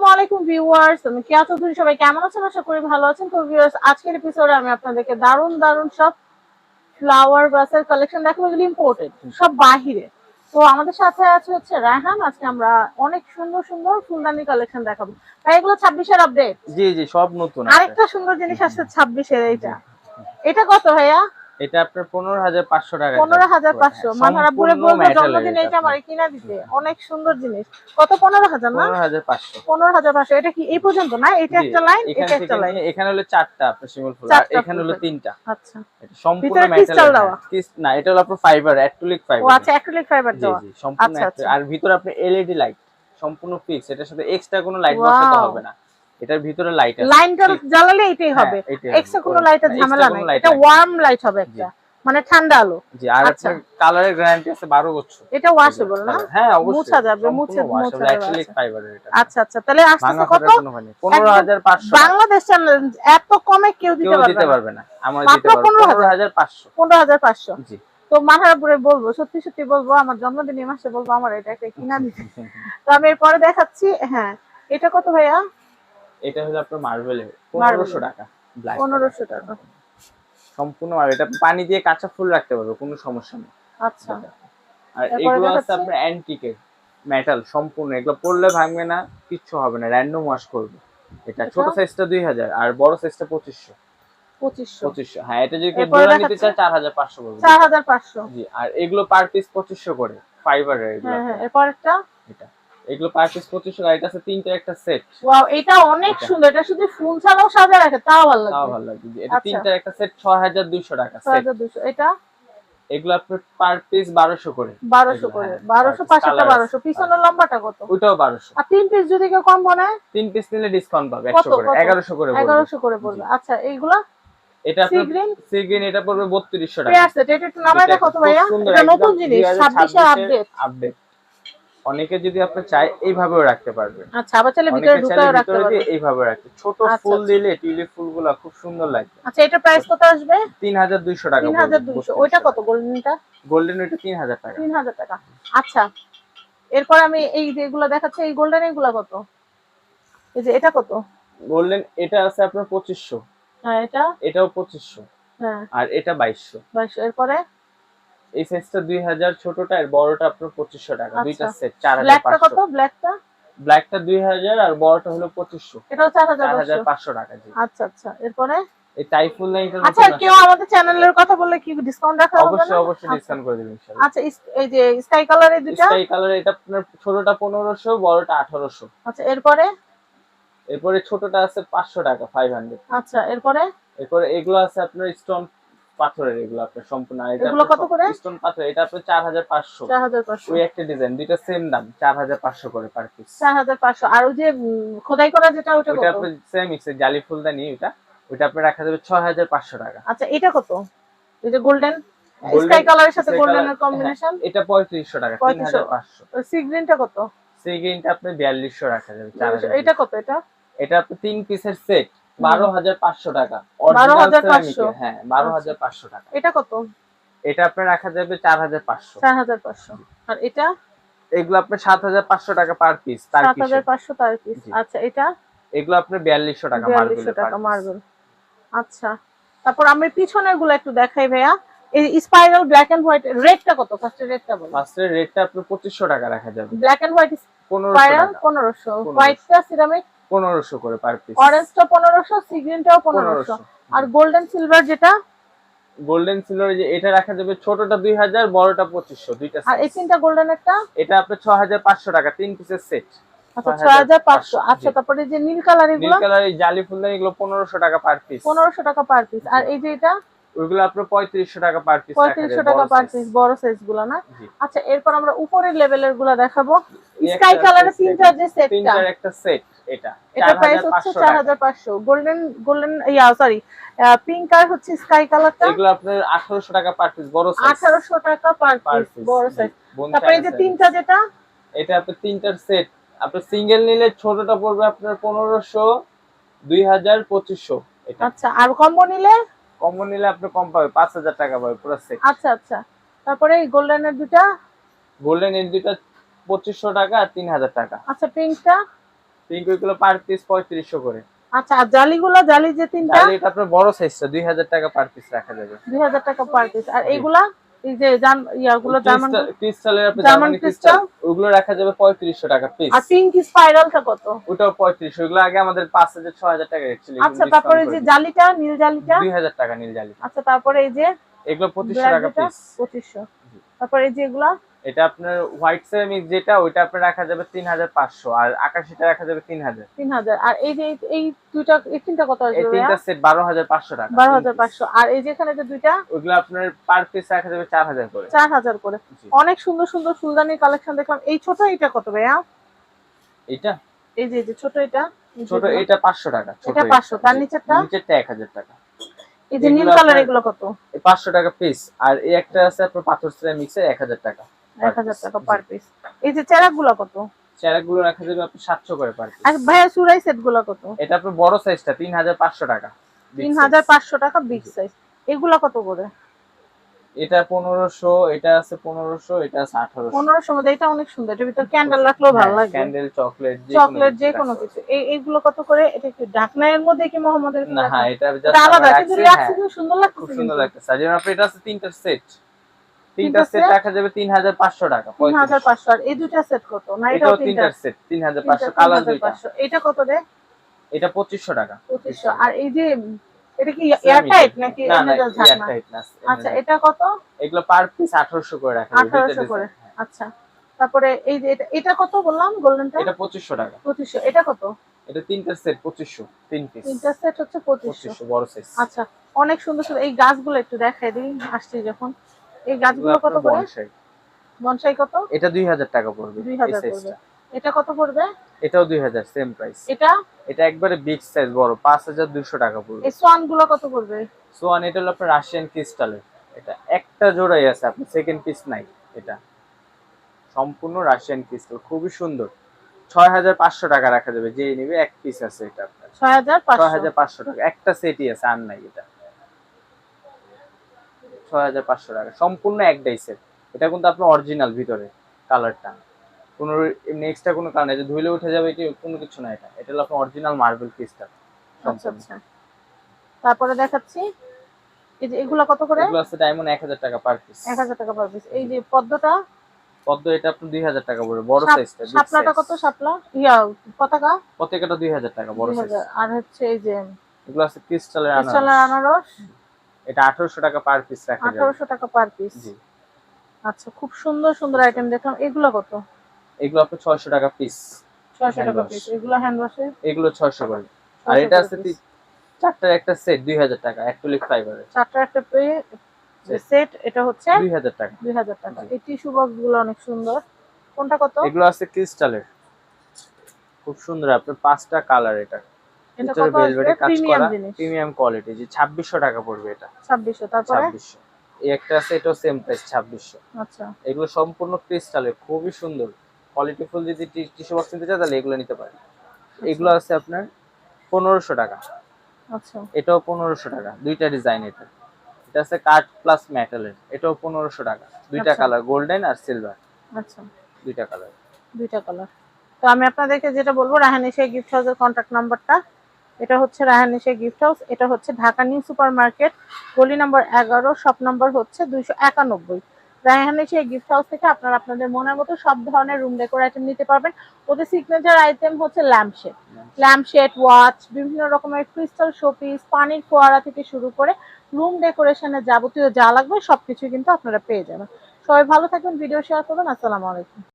আসসালামু আলাইকুম ভিউয়ার্স, আমি কেয়া চৌধুরী। সবাই কেমন আছেন? আশা করি ভালো আছেন। তো ভিউয়ার্স, আজকের এপিসোডে আমি আপনাদেরকে দারুণ দারুণ সব ফ্লাওয়ার ভাসের কালেকশন দেখাবো, এগুলো ইম্পোর্টেড, সব বাহিরে। তো আমাদের সাথে আছে হচ্ছে রায়হান। আজকে আমরা অনেক সুন্দর সুন্দর ফুলদানি কালেকশন দেখাবো। তাই এগুলো 26-এর আপডেট। জি জি, সব নতুন। আরেকটা সুন্দর জিনিস আসছে 26-এর, এইটা এটা কত ভাইয়া? এটা আপনার 15,500 টাকা। 15,500 মাথার বুড়ে বলবো জন্মদিন এইটা আমার কিনা দিতে। অনেক সুন্দর জিনিস। কত? 15,000 না? 15,500। 15,500। এটা কি এই পর্যন্ত না? এটা একটা লাইন, এটা একটা লাইন। এখানে হলো 4টা আপনার শিমুল ফুল, আর এখানে হলো 3টা। আচ্ছা, এটা সম্পূর্ণ ভিতরে মেটাল ক্রিস্টাল দেওয়া? না, এটা হলো আপনার ফাইবার, অ্যাক্রিলিক ফাইবার। ও আচ্ছা, অ্যাক্রিলিক ফাইবার দেওয়া। জি জি, সম্পূর্ণ। আচ্ছা। আর ভিতরে আপনি এলইডি লাইট সম্পূর্ণ ফিক্স, এটার সাথে এক্সট্রা কোনো লাইট বসাতে হবে না। এটার ভিতরে লাইট আছে, লাইনটা জ্বালালে এটাই হবে, এক্সট্রা কোনো লাইটের ঝামেলা নাই। এটা ওয়ার্ম লাইট হবে একটা, মানে ঠান্ডা আলো। জি, আর আপনার কালারের গ্যারান্টি আছে 12 বছর। এটা ওয়াশেবল না? হ্যাঁ অবশ্যই, মুছা যাবে, মুছে ওয়াশেবল অ্যাক্রিলিক ফাইবারের এটা। আচ্ছা, তাহলে আসছে কত? 15,500। বাংলাদেশ চ্যানেল এত কমে কেউ দিতে পারবে না। আমরা দিতে পারবো 15,500। 15,500। জি। তো মাথার উপরে বলবো, সত্যি সত্যি বলবো, আমার জন্মদিন এই মাসে বলবো আমার এটা একটা কিনা দিতে। তো আমি এরপরে দেখাচ্ছি। হ্যাঁ, এটা কত ভাইয়া? এটা হলো আপনার মার্বেলের 1500 টাকা। 1500 টাকা সম্পূর্ণ। আর এটা পানি দিয়ে কাঁচা ফুল রাখতে পারবে, কোনো সমস্যা নেই। আচ্ছা। আর এগুলো আছে আপনার অ্যান্টিকের মেটাল সম্পূর্ণ, এগুলো পড়লে ভাঙবে না, কিচ্ছু হবে না, র‍্যান্ডম ওয়াশ করবে। এটা ছোট সাইজটা 2000 আর বড় সাইজটা 2500। হ্যাঁ, এটা যদি কেউ জোড়া নিতে চায় 4500 পড়বে। 4500। জি। আর এগুলো পার পিস 2500 করে ফাইবারের এগুলো। হ্যাঁ, এরপরটা এটা এগুলো পার পিস 2500 আর এটা আছে তিনটা একটা সেট। ওয়াও, এটা অনেক সুন্দর। এটা শুধু ফুল ছাড়াও সাজা রাখে, তাও ভালো লাগে। এটা তিনটা একটা সেট 6200 টাকা সেট। 6200। এটা এগুলো আপনার পার পিস 1200 করে। 1200 করে। 1200 পাশেরটা 1200। পিছনের লম্বাটা কত? ওইটাও 1200। আর তিন পিস যদি কেউ কম বানায়? তিন পিস নিলে ডিসকাউন্ট পাবে 100 করে, 1100 করে পড়বে। 1100 করে পড়বে। আচ্ছা, এইগুলা এটা আপনার সি গ্রিন, এটা পড়বে 3200 টাকা। Pair set. এটা একটু নামায় দেখো তো ভাইয়া, এটা নতুন জিনিস, 26 এর আপডেট। অনেকে যদি আপনি চায় এইভাবেও রাখতে পারবেন। আচ্ছা, আবার চাইলে ভিতরে ঢুকাও রাখতে পারবেন। এইভাবে রাখতে ছোট ফুল দিলে টিউলিপ ফুলগুলো খুব সুন্দর লাগবে। আচ্ছা, এটা প্রাইস কত আসবে? 3200 টাকা। 3200। ওইটা কত? গোল্ডেনটা? গোল্ডেন ওইটা 3000 টাকা। 3000 টাকা। আচ্ছা, এরপর আমি এই যেগুলো দেখাচ্ছি, এই গোল্ডেন এগুলা কত? এই যে এটা কত? গোল্ডেন এটা আছে আপনার 2500। হ্যাঁ, এটাও 2500। হ্যাঁ, আর এটা 2200। 2200। এরপরে এই সাইজটা 2000 ছোটটা, আর বড়টা আপনার 2500 টাকা। দুইটা সেট 4500। ব্ল্যাকটা কত? ব্ল্যাকটা 2000 আর বড়টা হলো 2500। এটাও 4500 টাকা। জি। আচ্ছা, এরপরে এই টাইফুল লাইনটা নতুন। আচ্ছা, কেউ আমাদের চ্যানেলের কথা বললে কি ডিসকাউন্ট রাখা হবে না? অবশ্যই ডিসকাউন্ট করে দেব ইনশাআল্লাহ। আচ্ছা, এই যে স্কাই কালারের দুটো? স্কাই কালার এটা আপনার ছোটটা 1500, বড়টা 1800। আচ্ছা, এরপরে ছোটটা আছে 500 টাকা, 500। আচ্ছা, এরপরে এগুলো আছে আপনার স্টোন পাথরের, এগুলো আপনার সম্পূর্ণ। এটা এগুলো কত করে? স্টোন পাথর, এটা আপনার 4500। 4500। ওই একটা ডিজাইন, দুইটা সেম দাম, 4500 করে পার পিস। 4500। আর ওই যে খোদাই করা যেটা, ওটা কত? ওটা আপনার সেম জালি ফুলদানি, ওটা আপনার রাখা যাবে 6500 টাকা। আচ্ছা, এটা কত? এই যে গোল্ডেন স্কাই কালারের সাথে গোল্ডেনের কম্বিনেশন, এটা 3500 টাকা। 3500। সি গ্রিনটা কত? সি গ্রিনটা আপনি 4200 রাখা যাবে। 4000। এটা কত? এটা আপনি তিন পিসের সেট 12500 টাকা। 12500। হ্যাঁ, 12500 টাকা। এটা কত? এটা আপনার রাখা যাবে 4500। 4500। আর এটা? এগুলো আপনার 7500 টাকা পার পিস। 7500 per piece. আচ্ছা, এটা? এগুলো আপনার 4200 টাকা মার্বেল। আচ্ছা, তারপর আমি পিছনের গুলো একটু দেখাই ভাইয়া। এই স্পাইরাল ব্ল্যাক এন্ড হোয়াইট রেডটা কত? ফার্স্টে রেডটা বলো। ফার্স্টে রেডটা আপনার 2500 টাকা রাখা যাবে। Black and white spiral 1500। হোয়াইটটা সিরামিক 1500 করে পার পিস। অরেঞ্জটা 1500, সি গ্রিনটাও 1500। আর গোল্ডেন সিলভার যেটা? গোল্ডেন সিলভার যে এটা রাখা যাবে, ছোটটা 2000, বড়টা 2500। দুইটা সেট। আর এই তিনটা গোল্ডেন একটা? এটা আপনার 6500 টাকা, তিন পিসের সেট। আচ্ছা, 6500। আচ্ছা, তারপরে যে নীল কালার, এগুলো? নীল কালার এই জালি ফুলদানি, এগুলো 1500 টাকা পার পিস। 1500 টাকা পার পিস। আর এই যে এটা? ওইগুলো আপনার 3500 টাকা পার পিস। 3500 টাকা পার পিস, বড় সাইজ গুলো না? আচ্ছা, এরপর আমরা উপরের লেভেলের গুলো দেখাবো। স্কাই কালারের তিনটা যে সেটটা, তিনটার একটা সেট। এটা প্রাইস হচ্ছে 4500। গোল্ডেন সরি, পিঙ্ক আর হচ্ছে স্কাই কালারটা, এগুলো আপনার 1800 টাকা পার পিস, বড় সাইজ। 1800 টাকা পার পিস, বড় সাইজ। তারপরে এই যে তিনটা যেটা, এটা আপনার তিনটার সেট। আপনার সিঙ্গেল নিলে ছোটটা পড়বে আপনার 1500, 2000, 2500। আচ্ছা, আর কম্বো নিলে? কম্বো নিলে আপনি কম পাবে, 5000 টাকা পাবে পুরো সেট। আচ্ছা, তারপরে এই গোল্ডেনের দুটো? গোল্ডেন এর দুটো 2500 টাকা আর 3000 টাকা। আচ্ছা, পিঙ্কটা? পিঙ্ক ওইগুলো পার পিস 3500 করে। আচ্ছা, আর জালিগুলা, জালি যে তিনটা, তাহলে এটা আপনার বড় সাইজটা 2000 টাকা পার পিস রাখা যাবে। 2000 টাকা পার পিস। আর জি। এইগুলা, এই যে ইয়াগুলো জার্মান ক্রিস্টালের আপনি জার্মান জার্মানি ক্রিস্টাল ওগুলো রাখা যাবে 3500 টাকা পিস। আর পিঙ্ক স্পাইরালটা কত? ওটাও 3500। ওগুলো আগে আমাদের 5000 6000 টাকা রেট ছিল। আচ্ছা, তারপরে যে জালিটা, নীল জালিটা 2000 টাকা নীল জালি। আচ্ছা, তারপরে এই যে এগুলো 2500 টাকা পিস। 2500। তারপরে এই যে এগুলা, এটা আপনার হোয়াইট সেরামিক যেটা, ওইটা আপনার রাখা যাবে 3500, আর আকাশিটা রাখা যাবে 3000। 3000। আর এই যে এই দুইটা, এই তিনটা কত আসবে? এই তিনটা সেট 12500 টাকা। 12500। আর এই যে এখানে যে দুইটা, ওগুলো আপনার পার পিস রাখা যাবে 4000 করে। 4000 করে। অনেক সুন্দর সুন্দর ফুলদানির কালেকশন দেখলাম। এই ছোট এটা কত ভাইয়া? এটা এই যে ছোট এটা, ছোট এটা 500 টাকা। ছোট এটা 500। তার নিচেরটা? নিচেরটা 1000 টাকা। এই যে নীল কালার, এগুলো কত? 500 টাকা পিস। আর এই একটা আছে আপনার পাথর সিরামিক্সের 1000 টাকা। 1000 টাকা পার পিস। এই যে চেরাকগুলো কত? চেরাকগুলো রাখা যাবে আপনি 700 করে পার পিস। আর ভাইয়া সুরাই সেটগুলো কত? এটা আপনার বড় সাইজটা 3500 টাকা। 3500 টাকা বিগ সাইজ। এগুলো কত করে? এটা 1500, এটা আছে 1500, এটা আছে 1800। 1500 মধ্যে এটা অনেক সুন্দর। এর ভিতর ক্যান্ডেল রাখলেও ভালো লাগবে। ক্যান্ডেল, চকলেট, যে কোনো কিছু। এইগুলো কত করে? এটা কি ঢাকনার মধ্যে কি মোহাম্মদের? না, হ্যাঁ, এটা জাস্ট আলাদা, কিন্তু রাখছি খুব সুন্দর লাগছে। খুব সুন্দর লাগতেছে। আর যেমন আপনি এটা আছে তিনটা সেট রাখা যাবে 3500 টাকা। 3500। আর এই দুটো সেট কত? না, এটাও তিনটা সেট 3500, কালার দুইটা। এটা কত রে? এটা 2500 টাকা। 2500। আর এই যে এটা কি এয়ারটাইট নাকি? না, না, ঢাকনা? এয়ারটাইট না। আচ্ছা, এটা কত? এগুলো পার পিস 1800 করে রাখা যাবে। 1800 করে। আচ্ছা, তারপরে এই যে এটা কত বললাম, গোল্ডেনটা? এটা 2500 টাকা। 2500। এটা কত? এটা তিনটা সেট 2500, তিন পিস। তিনটা সেট হচ্ছে 2500 বড় সাইজ। আচ্ছা, অনেক সুন্দর সুন্দর। এই গাছগুলো একটু দেখাই দিই আসছি যখন। এই গাছগুলো কত করে? বনসাই কত? এটা 2000 টাকা পড়বে। 2000 পড়বে। এটা কত পড়বে? এটাও 2000, সেম প্রাইস। এটা একবারে বিগ সাইজ বড়, 5200 টাকা পড়বে। এই সোয়ান গুলো কত পড়বে? সোয়ান এটা হলো আপনার রাশিয়ান ক্রিস্টালের। এটা একটা জোড়াই আছে, আপনি সেকেন্ড পিস নাই। এটা সম্পূর্ণ রাশিয়ান ক্রিস্টাল, খুবই সুন্দর। 6500 টাকা রাখা যাবে, যে নিবে এক পিস আছে। এটা আপনার 6500 টাকা, একটা সেটই আছে, আর নাই। এটা 6500 টাকা সম্পূর্ণ একটাই সেট। এটা কিন্তু আপনার অরিজিনাল ভিতরে কালারটা, কোনো এমনি এক্সট্রা কোনো কালার নেই যে ধুইলে উঠে যাবে কি, কোনো কিছু না। এটা হলো আপনার অরিজিনাল মার্বেল ক্রিস্টাল। আচ্ছা আচ্ছা, তারপরে দেখাচ্ছি। এই যে এগুলা কত করে? এগুলো আছে ডায়মন্ড 1000 টাকা পার পিস। 1000 টাকা পার পিস। এই যে পদ্মটা, এটা আপনি 2000 টাকা পড়বে, বড় সাইজটা। শাপলাটা কত? শাপলা পতাকাটা 2000 টাকা, বড় সাইজ। আর হচ্ছে এই যে এগুলো আছে ক্রিস্টালের আনারস, এটা 1800 টাকা পার পিস রাখা যাবে। 1800 টাকা পার পিস। জি। আচ্ছা, খুব সুন্দর সুন্দর আইটেম দেখলাম। এগুলো কত? এগুলো আপনি 600 টাকা পিস। 600 টাকা পিস। এগুলো হ্যান্ড ওয়াশে, এগুলো 600 করে। আর এটা আছে চারটার একটা সেট 2000 টাকা, অ্যাক্রিলিক ফাইবারের। চারটার একটা সেট, এটা হচ্ছে 2000 টাকা। 2000 টাকা। এই টিস্যু বক্স গুলো অনেক সুন্দর। কোনটা কত? এগুলো আছে ক্রিস্টালের, খুব সুন্দর। আপনার পাঁচটা কালার। এটা ভিতরে ভেলভেটে কাজ করা, প্রিমিয়াম কোয়ালিটি। যে 2600 টাকা পড়বে এটা। 2600। তারপরে 2600। এই একটা আছে, এটাও সেম প্রাইস 2600। আচ্ছা, এগুলো সম্পূর্ণ ক্রিস্টালের, খুবই সুন্দর কোয়ালিটিফুল। যদি টিস্যু বক্স নিতে চান তাহলে এগুলো নিতে পারেন। এগুলো আছে আপনার 1500 টাকা। আচ্ছা, এটাও 1500 টাকা, দুইটা ডিজাইন। এটা আছে কাঠ প্লাস মেটালের, এটাও 1500 টাকা। দুইটা কালার, গোল্ডেন আর সিলভার। আচ্ছা, দুইটা কালার। তো আমি আপনাদেরকে যেটা বলবো, রাহান এশিয়া গিফট হাউসের কন্টাক্ট নাম্বারটা, এটা হচ্ছে রাহান এশিয়া গিফট হাউস। এটা হচ্ছে ঢাকা নিউ সুপার মার্কেট, গলি নাম্বার 11, শপ নাম্বার হচ্ছে 291। রাহান এশিয়া গিফট হাউস থেকে আপনারা আপনাদের মনের মতো সব ধরনের রুম ডেকোর আইটেম নিতে পারবেন। ওদের সিগনেচার আইটেম হচ্ছে ল্যাম্পশেড, ওয়াচ, বিভিন্ন রকমের ক্রিস্টাল শোপিস, পানির ফোয়ারা থেকে শুরু করে রুম ডেকোরেশনের যাবতীয় যা লাগবে সবকিছু কিন্তু আপনারা পেয়ে যাবেন। সবাই ভালো থাকবেন, ভিডিও শেয়ার করবেন। আসসালামু আলাইকুম।